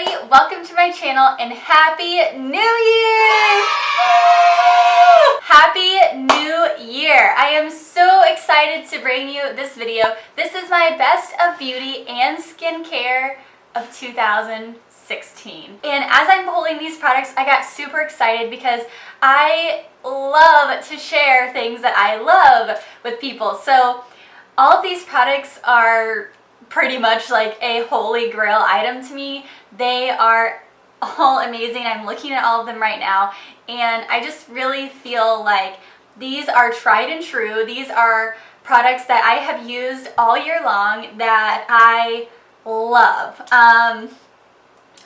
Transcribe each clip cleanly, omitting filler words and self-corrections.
everybody, welcome to my channel and Happy New Year! Happy New Year! I am so excited to bring you this video. This is my best of beauty and skincare of 2016. And as I'm pulling these products, I got super excited because I love to share things that I love with people. So all of these products are pretty much like a holy grail item to me. They are all amazing. I'm looking at all of them right now and I just really feel like these are tried and true. These are products that I have used all year long that I love.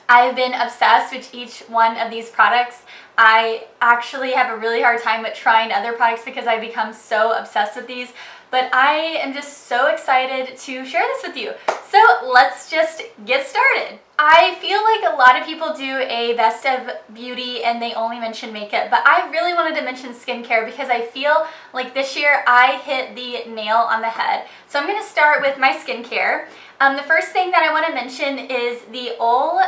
I've been obsessed with each one of these products. I actually have a really hard time with trying other products because I become so obsessed with these. But I am just so excited to share this with you. So let's just get started. I feel like a lot of people do a best of beauty and they only mention makeup, but I really wanted to mention skincare because I feel like this year I hit the nail on the head. So I'm going to start with my skincare. The first thing that I want to mention is the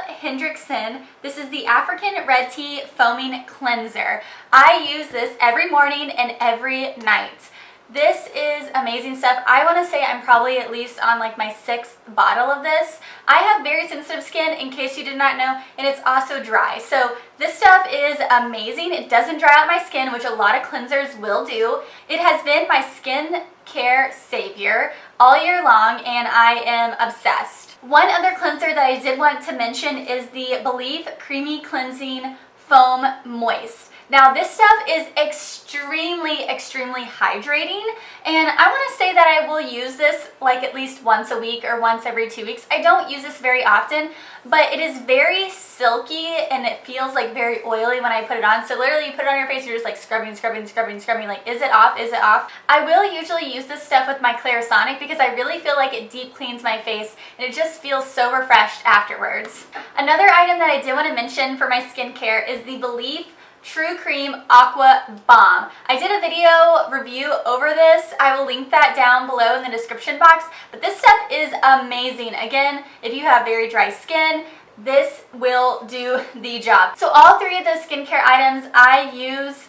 Henriksen. This is the African Red Tea Foaming Cleanser. I use this every morning and every night. This is amazing stuff. I want to say I'm probably at least on like my 6th bottle of this. I have very sensitive skin, in case you did not know, and it's also dry. So this stuff is amazing. It doesn't dry out my skin, which a lot of cleansers will do. It has been my skin care savior all year long, and I am obsessed. One other cleanser that I did want to mention is the Belif Creamy Cleansing Foam Moist. Now this stuff is extremely hydrating, and I want to say that I will use this like at least once a week or once every 2 weeks. I don't use this very often, but it is very silky and it feels like very oily when I put it on. So literally you put it on your face, you're just like scrubbing, like is it off, is it off? I will usually use this stuff with my Clarisonic because I really feel like it deep cleans my face and it just feels so refreshed afterwards. Another item that I did want to mention for my skincare is the Belif True Cream Aqua Bomb. I did a video review over this. I will link that down below in the description box. But this stuff is amazing. Again, if you have very dry skin, this will do the job. So all 3 of those skincare items I use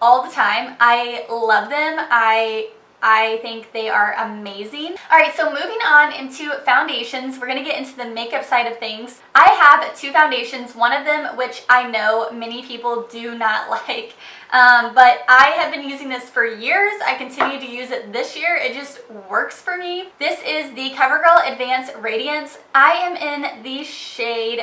all the time. I love them. I think they are amazing. Alright, so moving on into foundations, we're going to get into the makeup side of things. I have 2 foundations, one of them which I know many people do not like, but I have been using this for years. I continue to use it this year. It just works for me. This is the Covergirl Advanced Radiance. I am in the shade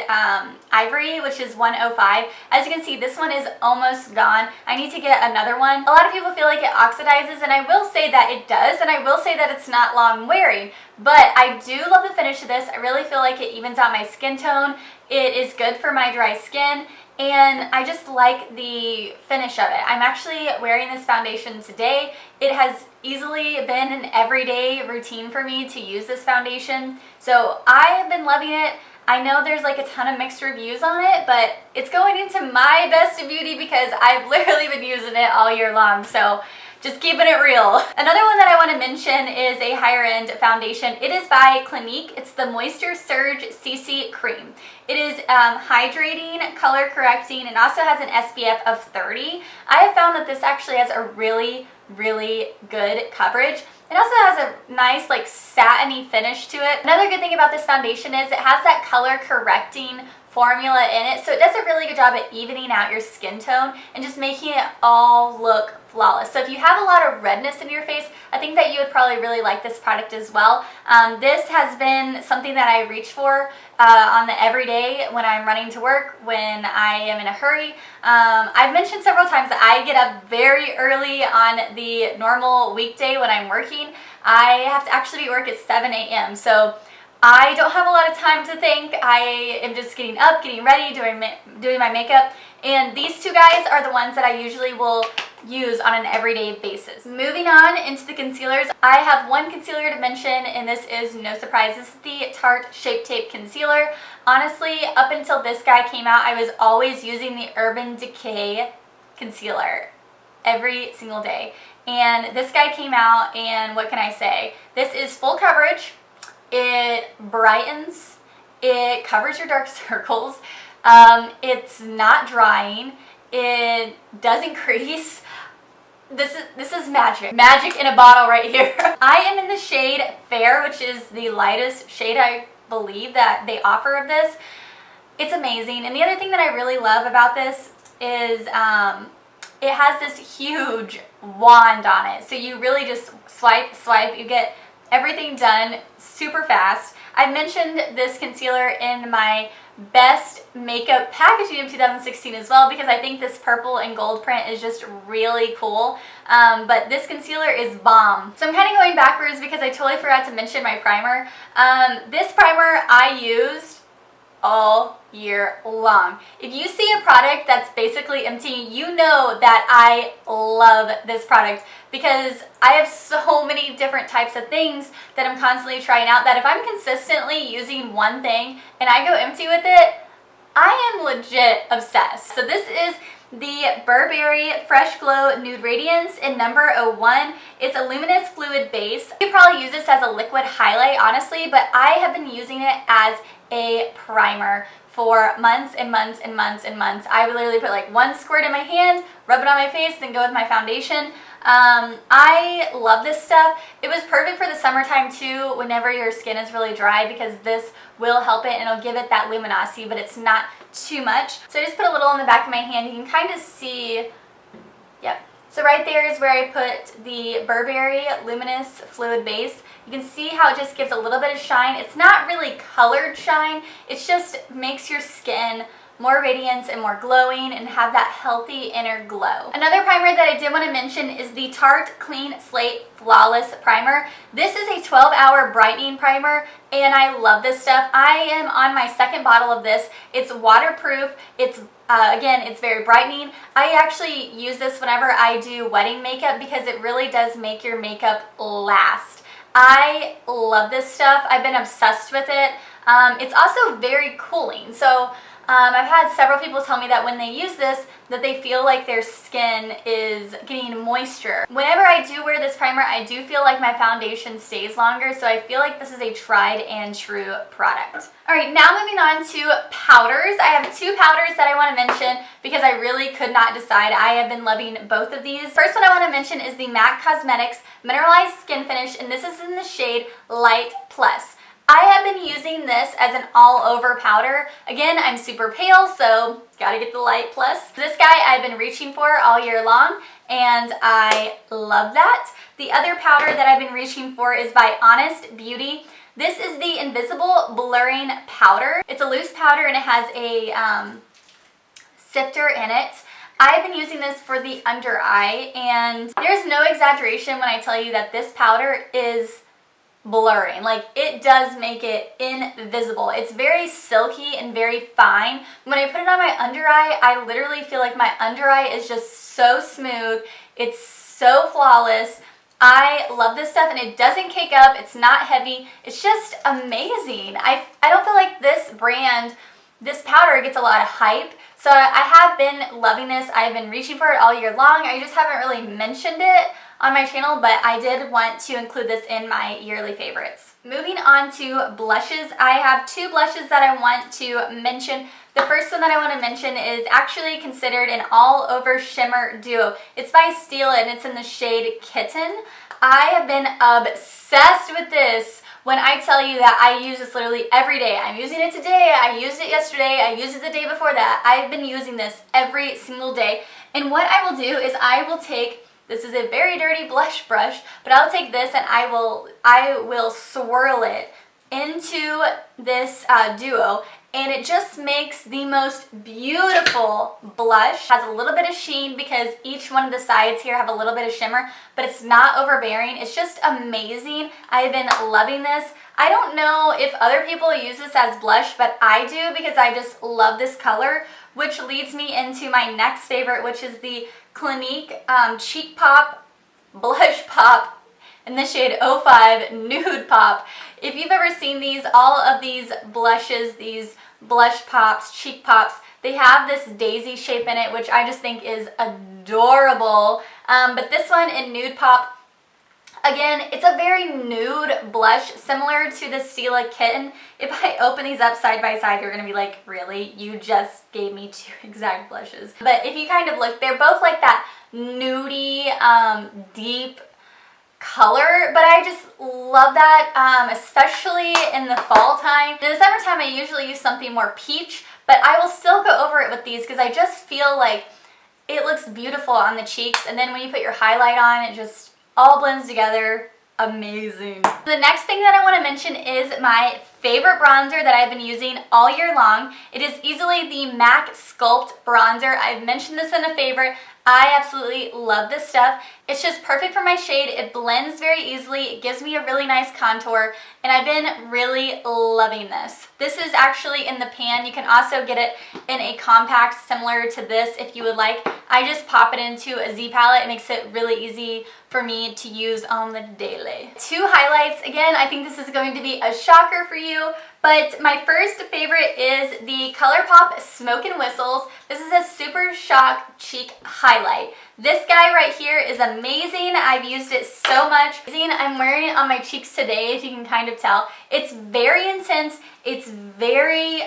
Ivory, which is 105. As you can see, this one is almost gone. I need to get another one. A lot of people feel like it oxidizes, and I will say that it does, and I will say that it's not long wearing, but I do love the finish of this. I really feel like it evens out my skin tone. It is good for my dry skin, and I just like the finish of it. I'm actually wearing this foundation today. It has easily been an everyday routine for me to use this foundation, so I have been loving it. I know there's like a ton of mixed reviews on it, but it's going into my best of beauty because I've literally been using it all year long, so just keeping it real. Another one that I want to mention is a higher end foundation. It is by Clinique. It's the Moisture Surge CC Cream. It is hydrating, color correcting, and also has an SPF of 30. I have found that this actually has a really good coverage. It also has a nice like satiny finish to it. Another good thing about this foundation is it has that color correcting formula in it, so it does a really good job at evening out your skin tone and just making it all look flawless. So if you have a lot of redness in your face, I think that you would probably really like this product as well. This has been something that I reach for on the everyday when I'm running to work, when I am in a hurry. I've mentioned several times that I get up very early on the normal weekday when I'm working. I have to actually be at work at 7 a.m. So I don't have a lot of time to think. I am just getting up, getting ready, doing my makeup, and these 2 guys are the ones that I usually will use on an everyday basis. Moving on into the concealers, I have one concealer to mention, and this is no surprise. This is the Tarte Shape Tape Concealer. Honestly, up until this guy came out, I was always using the Urban Decay concealer every single day. And this guy came out, and what can I say? This is full coverage. It brightens, It covers your dark circles. It's not drying. It doesn't crease. This is magic. Magic in a bottle right here. I am in the shade Fair, which is the lightest shade I believe that they offer of this. It's amazing. And the other thing that I really love about this is it has this huge wand on it. So you really just swipe, swipe, you get everything done super fast. I mentioned this concealer in my best makeup packaging of 2016 as well, because I think this purple and gold print is just really cool. But this concealer is bomb. So I'm kind of going backwards because I totally forgot to mention my primer. This primer I used all year long. If you see a product that's basically empty, you know that I love this product, because I have so many different types of things that I'm constantly trying out that if I'm consistently using one thing and I go empty with it, I am legit obsessed. So this is the Burberry Fresh Glow Nude Radiance in number 01. It's a luminous fluid base. You probably use this as a liquid highlight, honestly, but I have been using it as a primer for months and months and months and months. I would literally put like one squirt in my hand, rub it on my face, then go with my foundation. I love this stuff. It was perfect for the summertime too, whenever your skin is really dry, because this will help it and it'll give it that luminosity, but it's not too much. So I just put a little in the back of my hand. You can kind of see, yep. So right there is where I put the Burberry Luminous Fluid Base. You can see how it just gives a little bit of shine. It's not really colored shine. It just makes your skin more radiance and more glowing and have that healthy inner glow. Another primer that I did want to mention is the Tarte Clean Slate Flawless Primer. This is a 12-hour brightening primer and I love this stuff. I am on my second bottle of this. It's waterproof. It's again, it's very brightening. I actually use this whenever I do wedding makeup because it really does make your makeup last. I love this stuff. I've been obsessed with it. It's also very cooling. So I've had several people tell me that when they use this, that they feel like their skin is getting moisture. Whenever I do wear this primer, I do feel like my foundation stays longer, so I feel like this is a tried and true product. Alright, now moving on to powders. I have two powders that I want to mention because I really could not decide. I have been loving both of these. First one I want to mention is the MAC Cosmetics Mineralized Skin Finish, and this is in the shade Light Plus. I have been using this as an all-over powder. Again, I'm super pale, so gotta get the Light Plus. This guy I've been reaching for all year long, and I love that. The other powder that I've been reaching for is by Honest Beauty. This is the Invisible Blurring Powder. It's a loose powder and it has a sifter in it. I've been using this for the under eye, and there's no exaggeration when I tell you that this powder is blurring. Like, it does make it invisible. It's very silky and very fine. When I put it on my under eye, I literally feel like my under eye is just so smooth. It's so flawless. I love this stuff and it doesn't cake up. It's not heavy. It's just amazing. I don't feel like this brand, this powder gets a lot of hype. So I have been loving this. I've been reaching for it all year long. I just haven't really mentioned it on my channel, but I did want to include this in my yearly favorites. Moving on to blushes, I have two blushes that I want to mention. The first one that I want to mention is actually considered an all-over shimmer duo. It's by Stila and it's in the shade Kitten. I have been obsessed with this. When I tell you that I use this literally every day. I'm using it today, I used it yesterday, I used it the day before that. I've been using this every single day. And what I will do is I will take, this is a very dirty blush brush, but I'll take this and I will swirl it into this duo, and it just makes the most beautiful blush. Has a little bit of sheen because each one of the sides here have a little bit of shimmer, but it's not overbearing. It's just amazing. I've been loving this. I don't know if other people use this as blush, but I do because I just love this color, which leads me into my next favorite, which is the Clinique Cheek Pop Blush Pop in the shade 05 Nude Pop. If you've ever seen these, all of these blushes, these blush pops, cheek pops, they have this daisy shape in it, which I just think is adorable. But this one in Nude Pop, Again, it's a very nude blush, similar to the Stila Kitten. If I open these up side by side, you're going to be like, really? You just gave me two exact blushes. But if you kind of look, they're both like that nudie, deep color, but I just love that, especially in the fall time. In the summertime, I usually use something more peach, but I will still go over it with these because I just feel like it looks beautiful on the cheeks, and then when you put your highlight on, it just all blends together. Amazing. The next thing that I want to mention is my favorite bronzer that I've been using all year long. It is easily the MAC Sculpt bronzer. I've mentioned this in a favorite. I absolutely love this stuff. It's just perfect for my shade. It blends very easily. It gives me a really nice contour, and I've been really loving this. This is actually in the pan. You can also get it in a compact similar to this if you would like. I just pop it into a Z palette. It makes it really easy for me to use on the daily. Two highlights. Again, I think this is going to be a shocker for you, but my first favorite is the ColourPop Smoke and Whistles. This is a Super Shock Cheek Highlight. This guy right here is amazing. I've used it so much. I'm wearing it on my cheeks today, if you can kind of tell. It's very intense. It's very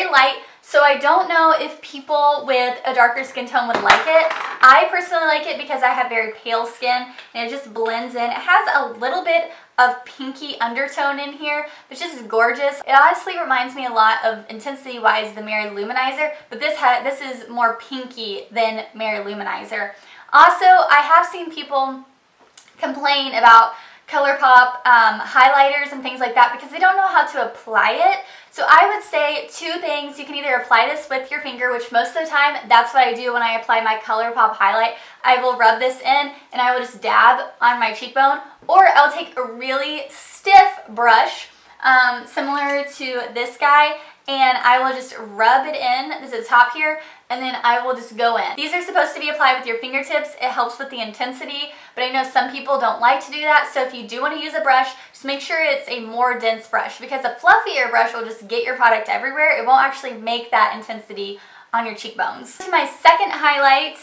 light. So I don't know if people with a darker skin tone would like it. I personally like it because I have very pale skin and it just blends in. It has a little bit of pinky undertone in here, which is gorgeous. It honestly reminds me a lot of intensity-wise the Mary Luminizer, but this is more pinky than Mary Luminizer. Also, I have seen people complain about ColourPop highlighters and things like that because they don't know how to apply it. So I would say two things. You can either apply this with your finger, which most of the time that's what I do when I apply my ColourPop highlight. I will rub this in and I will just dab on my cheekbone, or I'll take a really stiff brush similar to this guy, and I will just rub it in. This is top here, and then I will just go in. These are supposed to be applied with your fingertips. It helps with the intensity, but I know some people don't like to do that, so if you do want to use a brush, just make sure it's a more dense brush, because a fluffier brush will just get your product everywhere. It won't actually make that intensity on your cheekbones. My second highlight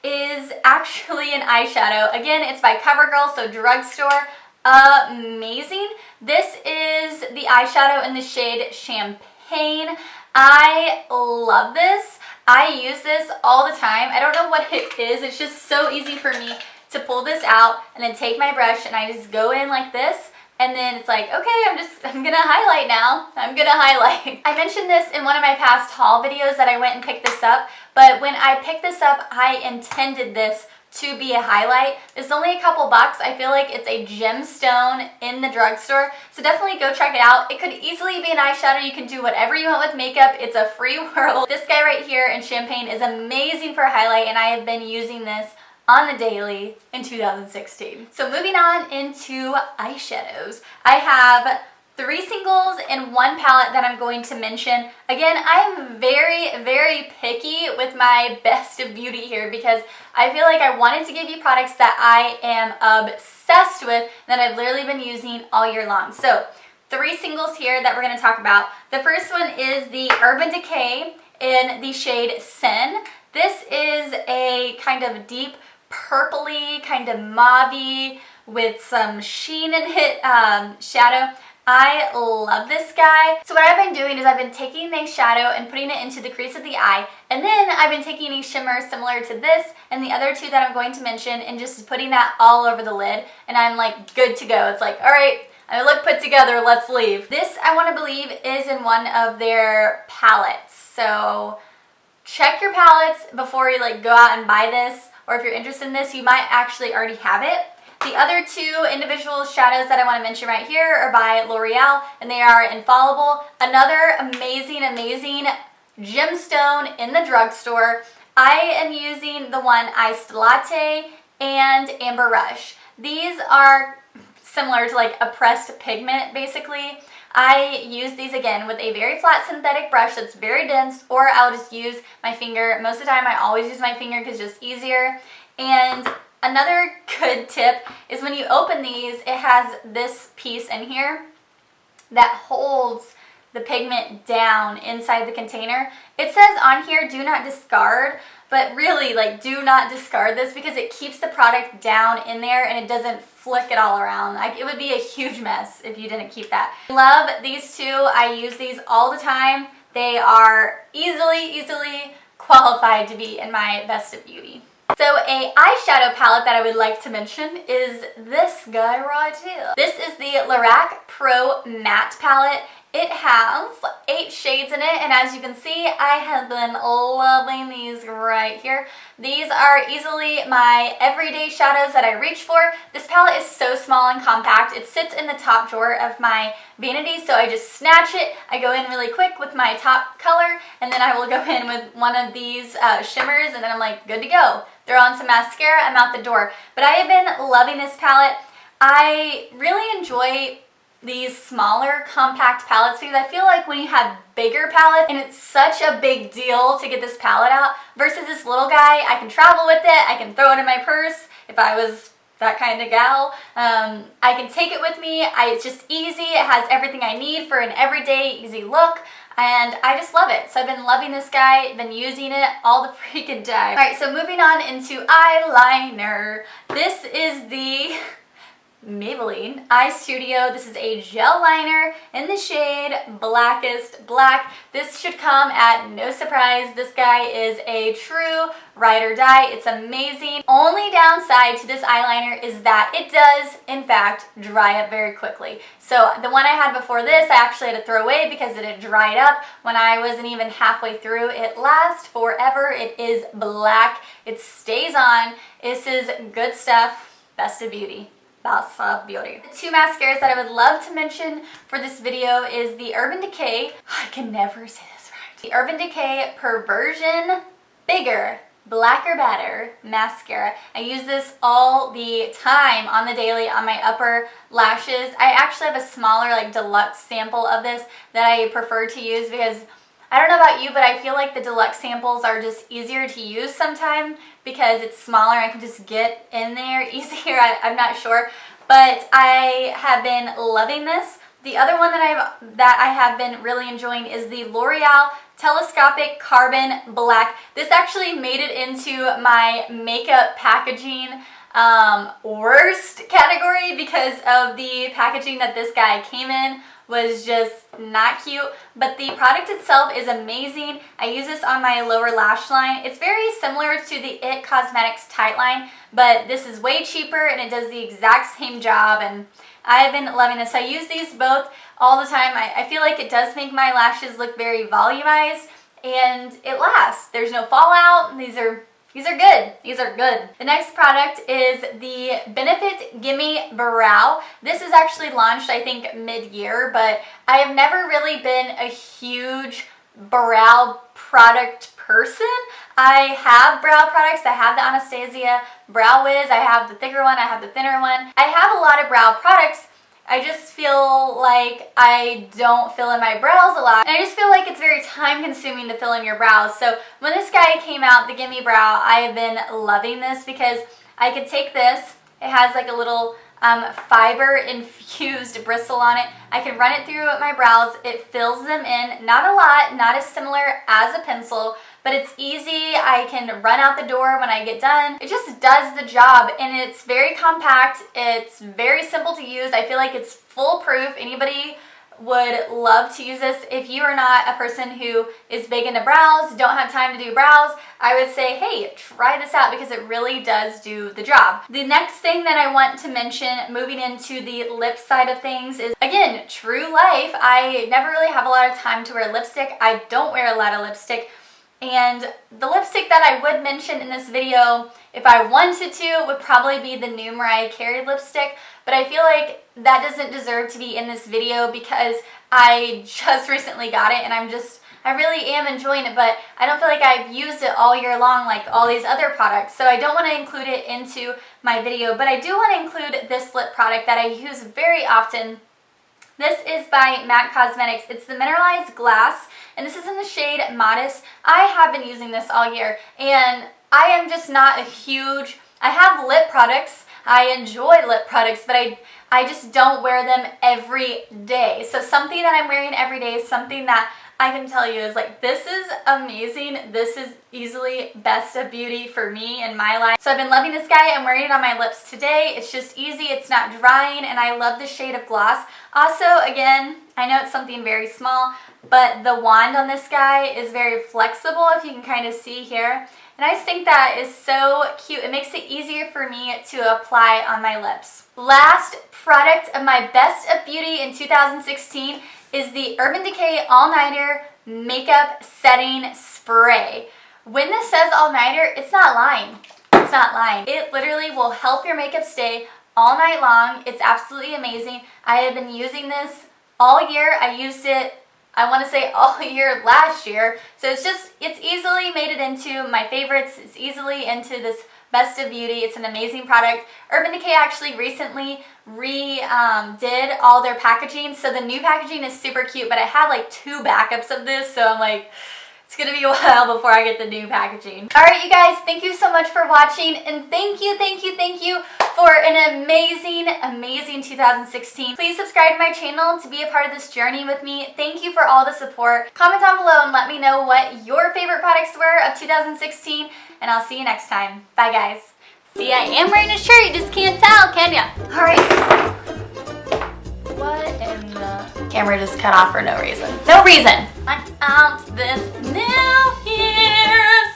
is actually an eyeshadow. Again, it's by Covergirl, so drugstore. Amazing. This is the eyeshadow in the shade Champagne. I love this. I use this all the time. I don't know what it is. It's just so easy for me to pull this out and then take my brush and I just go in like this. And then it's like, okay, I'm gonna highlight now. I'm gonna highlight. I mentioned this in one of my past haul videos that I went and picked this up, but when I picked this up, I intended this to be a highlight. It's only a couple bucks. I feel like it's a gemstone in the drugstore, so definitely go check it out. It could easily be an eyeshadow. You can do whatever you want with makeup. It's a free world. This guy right here in Champagne is amazing for a highlight, and I have been using this on the daily in 2016. So moving on into eyeshadows. I have 3 singles and 1 palette that I'm going to mention. Again, I'm very, very picky with my best of beauty here because I feel like I wanted to give you products that I am obsessed with that I've literally been using all year long. So 3 singles here that we're going to talk about. The first one is the Urban Decay in the shade Sin. This is a kind of deep purpley, kind of mauve-y with some sheen in it shadow. I love this guy. So what I've been doing is I've been taking a shadow and putting it into the crease of the eye, and then I've been taking a shimmer similar to this and the other 2 that I'm going to mention and just putting that all over the lid, and I'm like good to go. It's like, all right, I look put together, let's leave. This, I want to believe, is in one of their palettes. So check your palettes before you go out and buy this, or if you're interested in this, you might actually already have it. The other 2 individual shadows that I want to mention right here are by Loreal, and they are Infallible. Another amazing, amazing gemstone in the drugstore. I am using the one Iced Latte and Amber Rush. These are similar to like a pressed pigment, basically. I use these again with a very flat synthetic brush that's very dense, or I'll just use my finger. Most of the time I always use my finger because it's just easier. And another good tip is when you open these, it has this piece in here that holds the pigment down inside the container. It says on here, do not discard, but really, like, do not discard this because it keeps the product down in there and it doesn't flick it all around. Like, it would be a huge mess if you didn't keep that. Love these two. I use these all the time. They are easily qualified to be in my best of beauty. So a eyeshadow palette that I would like to mention is this guy right here. This is the Loreal Pro Matte Palette. It has 8 shades in it, and as you can see, I have been loving these right here. These are easily my everyday shadows that I reach for. This palette is so small and compact. It sits in the top drawer of my vanity, so I just snatch it. I go in really quick with my top color, and then I will go in with one of these shimmers, and then I'm like, good to go. Throw on some mascara, I'm out the door. But I have been loving this palette. I really enjoy these smaller compact palettes because I feel like when you have bigger palettes and it's such a big deal to get this palette out versus this little guy, I can travel with it, I can throw it in my purse if I was that kind of gal. I can take it with me. It's just easy. It has everything I need for an everyday easy look. And I just love it. So I've been loving this guy, been using it all the freaking time. Alright, so moving on into eyeliner. This is the Maybelline Eye Studio. This is a gel liner in the shade Blackest Black. This should come at no surprise. This guy is a true ride or die. It's amazing. Only downside to this eyeliner is that it does, in fact, dry up very quickly. So the one I had before this, I actually had to throw away because it had dried up when I wasn't even halfway through. It lasts forever. It is black. It stays on. This is good stuff. Best of beauty. That's beauty. The 2 mascaras that I would love to mention for this video is the Urban Decay, I can never say this right, the Urban Decay Perversion Bigger Blacker Better Mascara. I use this all the time on the daily on my upper lashes. I actually have a smaller, like, deluxe sample of this that I prefer to use because I don't know about you, but I feel like the deluxe samples are just easier to use sometimes because it's smaller. I can just get in there easier. I'm not sure, but I have been loving this. The other one that I have been really enjoying is the L'Oreal Telescopic Carbon Black. This actually made it into my makeup packaging worst category because of the packaging that this guy came in was just not cute, but the product itself is amazing. I use this on my lower lash line. It's very similar to the IT Cosmetics Tight Line, but this is way cheaper and it does the exact same job, and I've been loving this. I use these both all the time. I feel like it does make my lashes look very volumized and it lasts. There's no fallout. These are good. These are good. The next product is the Benefit Gimme Brow. This is actually launched, I think, mid-year, but I have never really been a huge brow product person. I have brow products. I have the Anastasia Brow Wiz. I have the thicker one. I have the thinner one. I have a lot of brow products. I just feel like I don't fill in my brows a lot. And I just feel like it's very time consuming to fill in your brows. So when this guy came out, the Gimme Brow, I have been loving this because I could take this. It has like a little fiber infused bristle on it. I can run it through my brows. It fills them in. Not a lot, not as similar as a pencil, but it's easy. I can run out the door when I get done. It just does the job, and it's very compact. It's very simple to use. I feel like it's foolproof. Anybody would love to use this. If you are not a person who is big into brows, don't have time to do brows, I would say, hey, try this out because it really does do the job. The next thing that I want to mention, moving into the lip side of things, is, again, true life. I never really have a lot of time to wear lipstick. I don't wear a lot of lipstick. And the lipstick that I would mention in this video, if I wanted to, would probably be the new Mariah Carey lipstick. But I feel like that doesn't deserve to be in this video because I just recently got it and I really am enjoying it, but I don't feel like I've used it all year long like all these other products. So I don't want to include it into my video, but I do want to include this lip product that I use very often. This is by MAC Cosmetics. It's the Mineralized Glass, and this is in the shade Modest. I have been using this all year, and I am just not a huge... I have lip products. I enjoy lip products, but I just don't wear them every day. So something that I'm wearing every day is something that I can tell you is like, this is amazing. This is easily best of beauty for me in my life. So I've been loving this guy. I'm wearing it on my lips today. It's just easy. It's not drying, and I love the shade of gloss. Also, again, I know it's something very small, but the wand on this guy is very flexible, if you can kind of see here. And I just think that is so cute. It makes it easier for me to apply on my lips. Last product of my best of beauty in 2016 is the Urban Decay All Nighter Makeup Setting Spray. When this says all nighter, it's not lying. It's not lying. It literally will help your makeup stay all night long. It's absolutely amazing. I have been using this all year. I used it, I want to say, all year last year. So it's easily made it into my favorites. It's easily into this best of beauty. It's an amazing product. Urban Decay actually recently redid all their packaging. So the new packaging is super cute, but I had like 2 backups of this. So I'm like, it's gonna be a while before I get the new packaging. All right, you guys, thank you so much for watching, and thank you for an amazing 2016. Please subscribe to my channel to be a part of this journey with me. Thank you for all the support. Comment down below and let me know what your favorite products were of 2016, and I'll see you next time. Bye, guys. See, I am wearing a shirt, you just can't tell, can ya? All right. What in the... Camera just cut off for no reason. No reason. I found this new